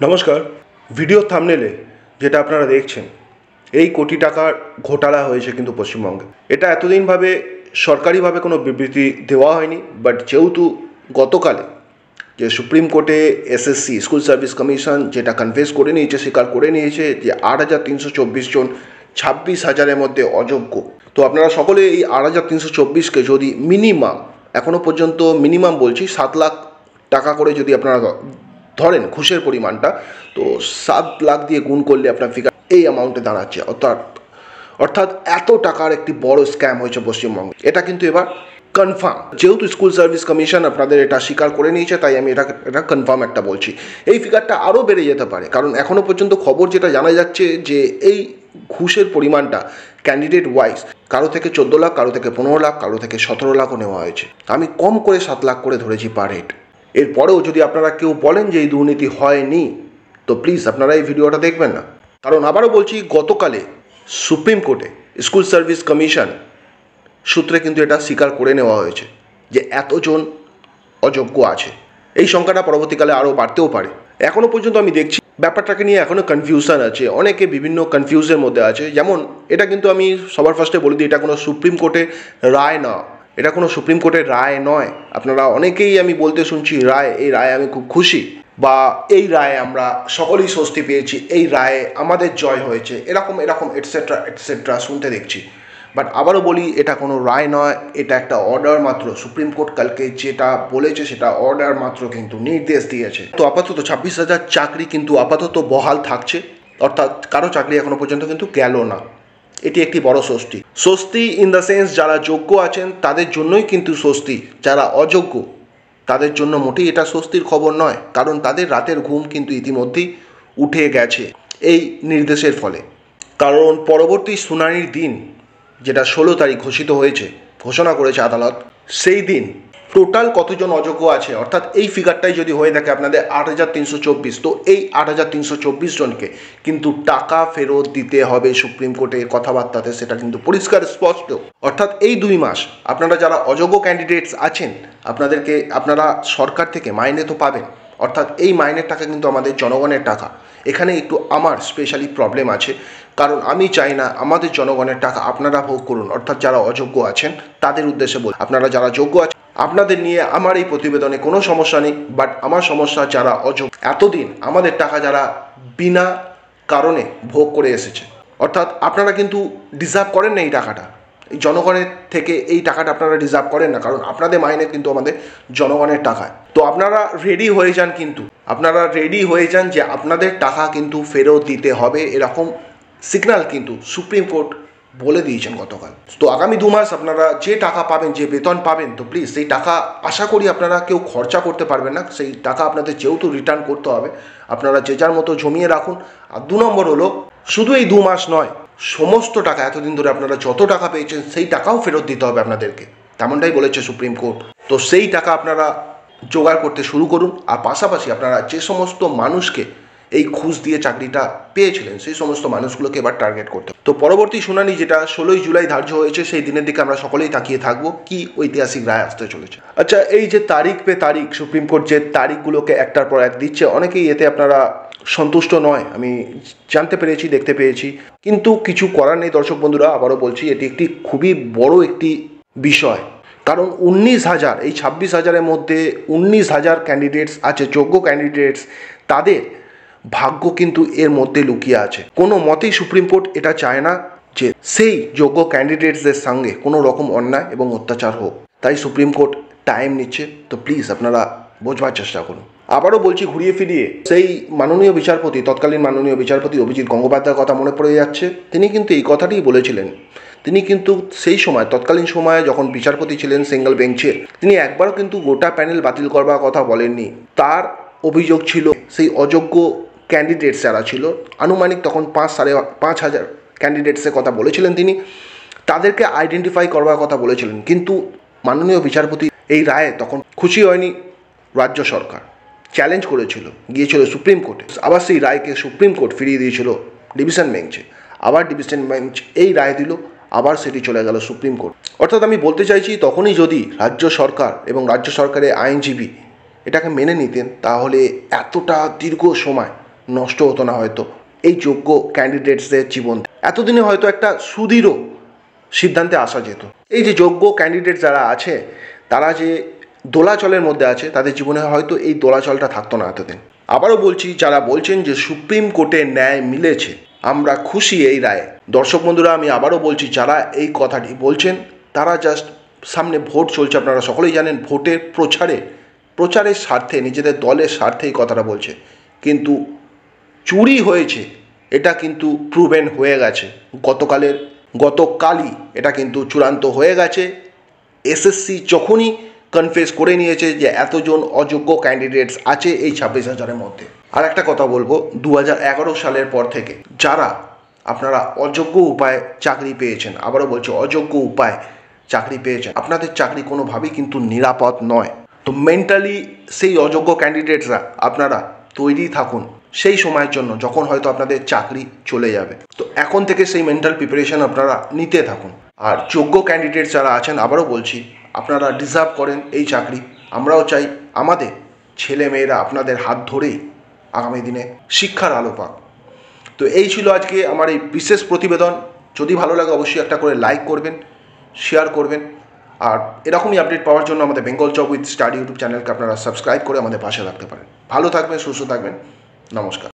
নমস্কার। ভিডিও থাম্বনেলে যেটা আপনারা দেখছেন, এই কোটি টাকার ঘোটালা হয়েছে কিন্তু পশ্চিমবঙ্গে। এটা এতদিনভাবে সরকারিভাবে কোনো বিবৃতি দেওয়া হয়নি, বাট যেহেতু গতকালে যে সুপ্রিম কোর্টে এসএসসি স্কুল সার্ভিস কমিশন যেটা কনফেস করে নিয়েছে, স্বীকার করে নিয়েছে যে 8,324 জন 26,000-এর মধ্যে অযোগ্য। তো আপনারা সকলে এই 8,324-কে যদি মিনিমাম, এখনও পর্যন্ত মিনিমাম বলছি 7 লাখ টাকা করে যদি আপনারা ধরেন ঘুষের পরিমাণটা, তো 7 লাখ দিয়ে গুণ করলে আপনার ফিগার এই অ্যামাউন্টে দাঁড়াচ্ছে। অর্থাৎ এত টাকার একটি বড় স্ক্যাম হয়েছে পশ্চিমবঙ্গে। এটা কিন্তু এবার কনফার্ম, যেহেতু স্কুল সার্ভিস কমিশন আপনাদের এটা স্বীকার করে নিয়েছে, তাই আমি এটা কনফার্ম একটা বলছি। এই ফিগারটা আরও বেড়ে যেতে পারে, কারণ এখনও পর্যন্ত খবর যেটা জানা যাচ্ছে যে এই ঘুষের পরিমাণটা ক্যান্ডিডেট ওয়াইজ কারো থেকে 14 লাখ, কারো থেকে 15 লাখ, কারো থেকে 17 লাখও নেওয়া হয়েছে। আমি কম করে 7 লাখ করে ধরেছি পার হেড। এরপরেও যদি আপনারা কেউ বলেন যে এই দুর্নীতি হয়নি, তো প্লিজ আপনারা এই ভিডিওটা দেখবেন না। কারণ আবারও বলছি, গতকালে সুপ্রিম কোর্টে স্কুল সার্ভিস কমিশন সূত্রে কিন্তু এটা স্বীকার করে নেওয়া হয়েছে যে এতজন অযোগ্য আছে। এই সংখ্যাটা পরবর্তীকালে আরও বাড়তেও পারে। এখনও পর্যন্ত আমি দেখছি ব্যাপারটাকে নিয়ে এখনও কনফিউশন আছে, অনেকে বিভিন্ন কনফিউজের মধ্যে আছে। যেমন এটা কিন্তু আমি সবার ফার্স্টে বলে দিই, এটা কোনো সুপ্রিম কোর্টের রায় না, এটা কোনো সুপ্রিম কোর্টের রায় নয়। আপনারা অনেকেই আমি বলতে শুনছি রায়, এই রায় আমি খুব খুশি, বা এই রায়ে আমরা সকলেই স্বস্তি পেয়েছি, এই রায়ে আমাদের জয় হয়েছে, এরকম এটসেট্রা এটসেট্রা শুনতে দেখছি। বাট আবারও বলি, এটা কোনো রায় নয়, এটা একটা অর্ডার মাত্র। সুপ্রিম কোর্ট কালকে যেটা বলেছে সেটা অর্ডার মাত্র, কিন্তু নির্দেশ দিয়েছে। তো আপাতত 26,000 চাকরি কিন্তু আপাতত বহাল থাকছে, অর্থাৎ কারো চাকরি এখনো পর্যন্ত কিন্তু গেল না। এটি একটি বড় স্বস্তি ইন দ্য সেন্স যারা যোগ্য আছেন তাদের জন্যই কিন্তু স্বস্তি, যারা অযোগ্য তাদের জন্য মোটেই এটা স্বস্তির খবর নয়, কারণ তাদের রাতের ঘুম কিন্তু ইতিমধ্যেই উঠে গেছে এই নির্দেশের ফলে। কারণ পরবর্তী শুনানির দিন, যেটা 16 তারিখ ঘোষণা করেছে আদালত, সেই দিন টোটাল কতজন অযোগ্য আছে, অর্থাৎ এই ফিগারটাই যদি হয়ে থাকে আপনাদের 8,324, তো এই 8,324 জনকে কিন্তু টাকা ফেরত দিতে হবে সুপ্রিম কোর্টের কথাবার্তাতে, সেটা কিন্তু পরিষ্কার স্পষ্ট। অর্থাৎ এই 2 মাস আপনারা যারা অযোগ্য ক্যান্ডিডেটস আছেন, আপনারা সরকার থেকে মাইনে তো পাবেন, অর্থাৎ এই মাইনের টাকা কিন্তু আমাদের জনগণের টাকা। এখানে একটু আমার স্পেশালি প্রবলেম আছে, কারণ আমি চাই না আমাদের জনগণের টাকা আপনারা ভোগ করুন। অর্থাৎ যারা অযোগ্য আছেন তাদের উদ্দেশ্যে বল, আপনারা যারা যোগ্য আছেন আপনাদের নিয়ে আমার এই প্রতিবেদনে কোনো সমস্যা নেই, বাট আমার সমস্যা যারা অযোগ্য, এতদিন আমাদের টাকা যারা বিনা কারণে ভোগ করে এসেছে, অর্থাৎ আপনারা কিন্তু ডিজার্ভ করেন না এই টাকাটা, এই জনগণের থেকে এই টাকাটা আপনারা ডিজার্ভ করেন না, কারণ আপনাদের মাইনে কিন্তু আমাদের জনগণের টাকায়। তো আপনারা রেডি হয়ে যান, যে আপনাদের টাকা কিন্তু ফেরত দিতে হবে, এরকম সিগন্যাল কিন্তু সুপ্রিম কোর্ট বলে দিয়েছেন গতকাল। তো আগামী 2 মাস আপনারা যে টাকা পাবেন, যে বেতন পাবেন, তো প্লিজ সেই টাকা আশা করি আপনারা কেউ খরচা করতে পারবেন না। সেই টাকা আপনাদের যেহেতু রিটার্ন করতে হবে, আপনারা যে যার মতো জমিয়ে রাখুন। আর 2 নম্বর হলো, শুধু এই 2 মাস নয়, সমস্ত টাকা এতদিন ধরে আপনারা যত টাকা পেয়েছেন সেই টাকাও ফেরত দিতে হবে আপনাদেরকে, তেমনটাই বলেছে সুপ্রিম কোর্ট। তো সেই টাকা আপনারা জোগাড় করতে শুরু করুন। আর পাশাপাশি আপনারা যে সমস্ত মানুষকে এই ঘুষ দিয়ে চাকরিটা পেয়েছিলেন, সেই সমস্ত মানুষগুলোকে এবার টার্গেট করতে। তো পরবর্তী শুনানি যেটা 16 জুলাই ধার্য হয়েছে, সেই দিনের দিকে আমরা সকলেই তাকিয়ে থাকবো কি ঐতিহাসিক রায় আসতে চলেছে। আচ্ছা, এই যে তারিখ পে তারিখ সুপ্রিম কোর্ট যে তারিখগুলোকে একটার পর এক দিচ্ছে, অনেকেই এতে আপনারা সন্তুষ্ট নয়, আমি জানতে পেরেছি, দেখতে পেয়েছি, কিন্তু কিছু করার নেই। দর্শক বন্ধুরা, আবারও বলছি, এটি একটি খুবই বড় একটি বিষয়, কারণ 19,000, এই 26,000-এর মধ্যে 19,000 ক্যান্ডিডেটস আছে, যোগ্য ক্যান্ডিডেটস, তাদের ভাগ্য কিন্তু এর মধ্যে লুকিয়ে আছে। কোনো মতেই সুপ্রিম কোর্ট এটা চায় না যে সেই যোগ্য ক্যান্ডিডেটসদের সঙ্গে কোনো রকম অন্যায় এবং অত্যাচার হোক, তাই সুপ্রিম কোর্ট টাইম নিচ্ছে। তো প্লিজ আপনারা বোঝবার চেষ্টা করুন। আবারও বলছি, ঘুরিয়ে ফিরিয়ে সেই তৎকালীন মাননীয় বিচারপতি অভিজিৎ গঙ্গোপাধ্যায়ের কথা মনে পড়ে যাচ্ছে। তিনি কিন্তু এই কথাটিই বলেছিলেন। তিনি কিন্তু সেই সময়, তৎকালীন সময়ে যখন বিচারপতি ছিলেন সিঙ্গেল বেঞ্চের, তিনি একবারও কিন্তু গোটা প্যানেল বাতিল করবার কথা বলেননি। তার অভিযোগ ছিল সেই অযোগ্য ক্যান্ডিডেটস যারা ছিল, আনুমানিক তখন 5,000 ক্যান্ডিডেটসের কথা বলেছিলেন তিনি, তাদেরকে আইডেন্টিফাই করবার কথা বলেছিলেন। কিন্তু মাননীয় বিচারপতি এই রায়ে তখন খুশি হয়নি। রাজ্য সরকার চ্যালেঞ্জ করেছিল, গিয়েছিল সুপ্রিম কোর্টে, আবার সেই রায়কে সুপ্রিম কোর্ট ফিরিয়ে দিয়েছিল ডিভিশন বেঞ্চে। আবার ডিভিশন বেঞ্চ এই রায় দিল, আবার সেটি চলে গেল সুপ্রিম কোর্ট। অর্থাৎ আমি বলতে চাইছি, তখনই যদি রাজ্য সরকার এবং রাজ্য সরকারের আইনজীবী এটাকে মেনে নিতেন, তাহলে এতটা দীর্ঘ সময় নষ্ট হতো না হয়তো এই যোগ্য ক্যান্ডিডেটসদের জীবন। এতদিনে হয়তো একটা সুদৃঢ় সিদ্ধান্তে আসা যেত। এই যে যোগ্য ক্যান্ডিডেট যারা আছে, তারা যে দোলাচলের মধ্যে আছে, তাদের জীবনে হয়তো এই দোলাচলটা থাকতো না এতদিন। আবারও বলছি, যারা বলছেন যে সুপ্রিম কোর্টে ন্যায় মিলেছে, আমরা খুশি এই রায়ে। দর্শক বন্ধুরা, আমি আবারও বলছি, যারা এই কথাটি বলছেন তারা জাস্ট, সামনে ভোট চলছে, আপনারা সকলেই জানেন, ভোটের প্রচারের স্বার্থে, নিজেদের দলের স্বার্থে এই কথাটা বলছে। কিন্তু চুরি হয়েছে এটা কিন্তু প্রুভেন হয়ে গেছে। গতকালই এটা কিন্তু চূড়ান্ত হয়ে গেছে। এসএসসি যখনই কনফেস করে নিয়েছে যে এতজন অযোগ্য ক্যান্ডিডেটস আছে এই 26,000-এর মধ্যে। আর একটা কথা বলবো, 2011 সালের পর থেকে যারা আপনারা অযোগ্য উপায়ে চাকরি পেয়েছেন, আবারও বলছি অযোগ্য উপায়ে চাকরি পেয়েছেন, আপনাদের চাকরি কোনোভাবেই কিন্তু নিরাপদ নয়। তো মেন্টালি সেই অযোগ্য ক্যান্ডিডেটসরা আপনারা তৈরি থাকুন সেই সময়ের জন্য যখন হয়তো আপনাদের চাকরি চলে যাবে। তো এখন থেকে সেই মেন্টাল প্রিপারেশন আপনারা নিতে থাকুন। আর যোগ্য ক্যান্ডিডেট যারা আছেন, আবারও বলছি, আপনারা ডিজার্ভ করেন এই চাকরি। আমরাও চাই আমাদের ছেলে মেয়েরা আপনাদের হাত ধরেই আগামী দিনে শিক্ষার আলো পাক। তো এই ছিল আজকে আমার এই বিশেষ প্রতিবেদন। যদি ভালো লাগে অবশ্যই একটা করে লাইক করবেন, শেয়ার করবেন। আর এরকমই আপডেট পাওয়ার জন্য আমাদের Bengal job with study YouTube চ্যানেলকে আপনারা সাবস্ক্রাইব করে আমাদের পাশে রাখতে পারেন। ভালো থাকবেন, সুস্থ থাকবেন, নমস্কার।